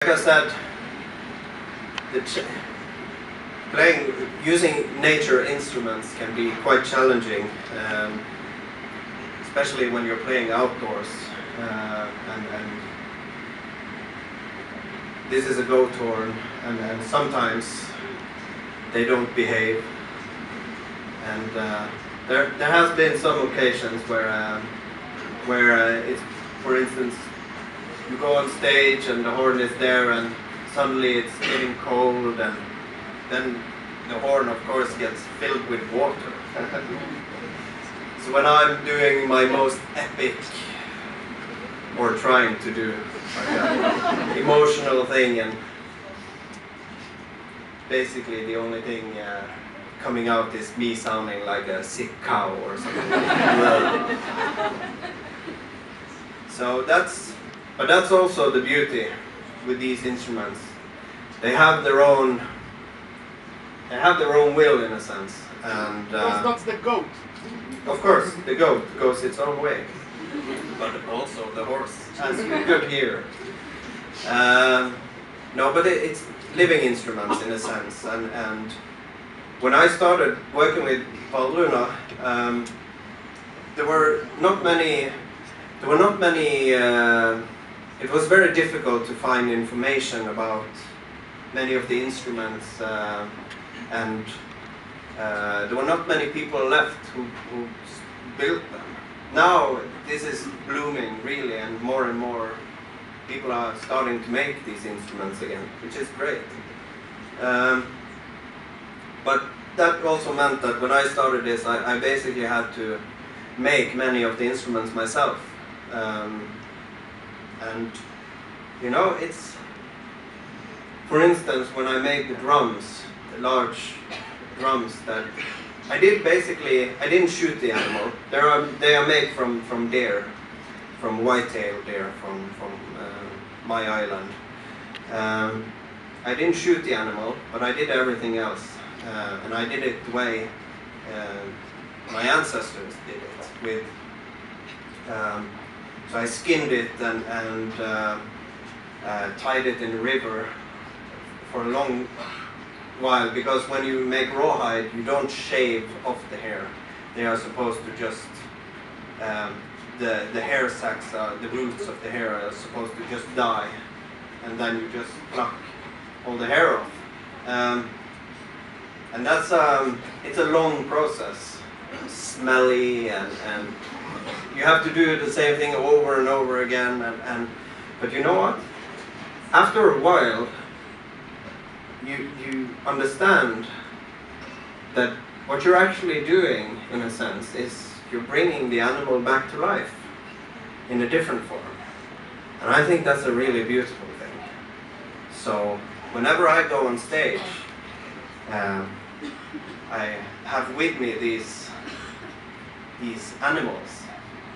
Like I said, using nature instruments can be quite challenging, especially when you're playing outdoors. And this is a goat horn, and sometimes they don't behave. And there has been some occasions where it's, for instance, you go on stage and the horn is there and suddenly it's getting cold, and then the horn of course gets filled with water. So when I'm doing my most epic, or trying to do like an emotional thing, and basically the only thing coming out is me sounding like a sick cow or something. So but that's also the beauty with these instruments. They have their own will, in a sense. And because that's the goat. Of course, the goat goes its own way, but also the horse, as you could hear. No, but it's living instruments in a sense. And when I started working with Paul Luna, there were not many. It was very difficult to find information about many of the instruments, and there were not many people left who built them. Now this is blooming really, and more people are starting to make these instruments again, which is great. But that also meant that when I started this, I basically had to make many of the instruments myself. And you know, it's, for instance, when I made the drums, the large drums that I didn't shoot the animal. They are made from deer, from white-tailed deer from my island. I didn't shoot the animal, but I did everything else, and I did it the way my ancestors did it with. So I skinned it and tied it in the river for a long while, because when you make rawhide, you don't shave off the hair. They are supposed to just, the hair sacs, the roots of the hair are supposed to just die, and then you just pluck all the hair off. And that's, it's a long process, smelly, and you have to do the same thing over and over again, but you know what? After a while, you understand that what you're actually doing, in a sense, is you're bringing the animal back to life in a different form. And I think that's a really beautiful thing. So whenever I go on stage, I have with me these animals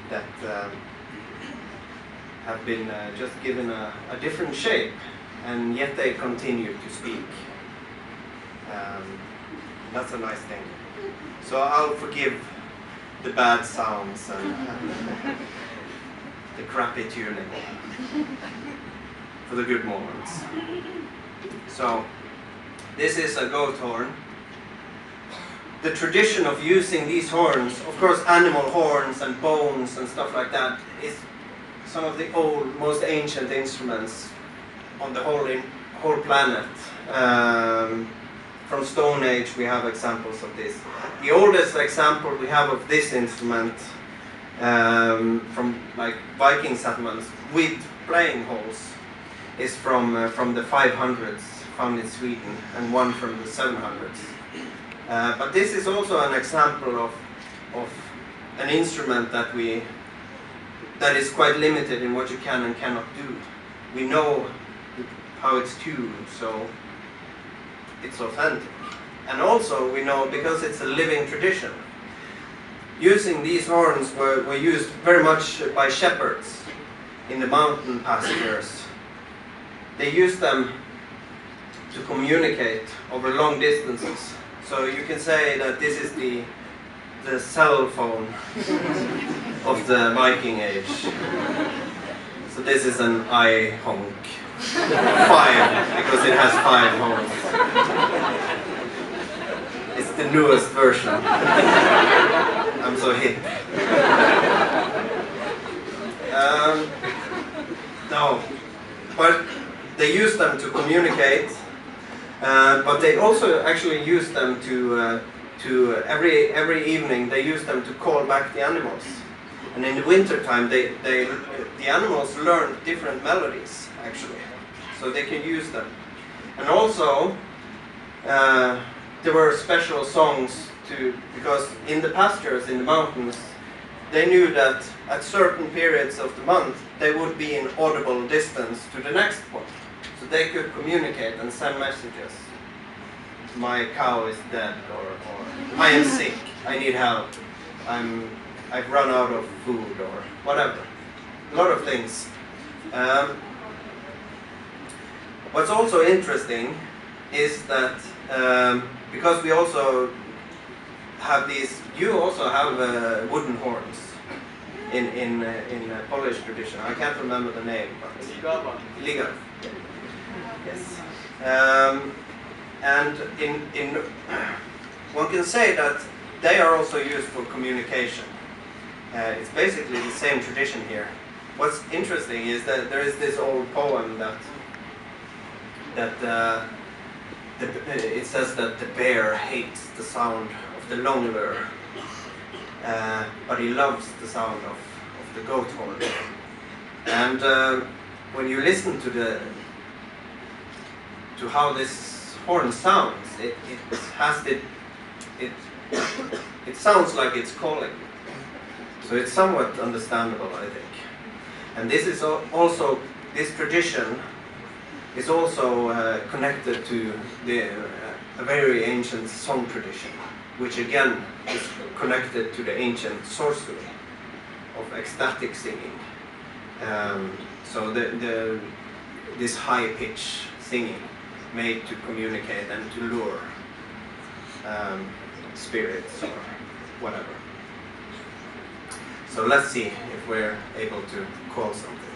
that have been just given a different shape, and yet they continue to speak. That's a nice thing. So I'll forgive the bad sounds and the crappy tuning for the good moments. So this is a goat horn. The tradition of using these horns, of course animal horns and bones and stuff like that, is some of the most ancient instruments on the whole planet. From Stone Age we have examples of this. The oldest example we have of this instrument from like Viking settlements with playing holes is from the 500s, found in Sweden, and one from the 700s. But this is also an example of an instrument that is quite limited in what you can and cannot do. We know how it's tuned, so it's authentic. And also we know, because it's a living tradition, using these horns were used very much by shepherds in the mountain pastures. They used them to communicate over long distances. So you can say that this is the cell phone of the Viking Age. So this is an I honk 5 because it has 5 horns. It's the newest version. I'm so hip. No, but they use them to communicate, but they also actually use them to every evening they use them to call back the animals. And in the winter time, the animals learn different melodies actually, so they can use them. And also, there were special songs because in the pastures in the mountains, they knew that at certain periods of the month they would be in audible distance to the next one, so they could communicate and send messages. My cow is dead, or I am sick, I need help, I've run out of food, or whatever. A lot of things. What's also interesting is that because we also have these, you also have wooden horns in Polish tradition. I can't remember the name, but Liga. Yes. And in one can say that they are also used for communication. It's basically the same tradition here. What's interesting is that there is this old poem that it says that the bear hates the sound of the long lure, but he loves the sound of the goat horn. And when you listen to how this horn sounds, it sounds like it's calling. So it's somewhat understandable, I think. And this is also, this tradition is also connected to a very ancient song tradition, which again is connected to the ancient sorcery of ecstatic singing. So this high-pitched singing made to communicate and to lure spirits or whatever. So let's see if we're able to call something.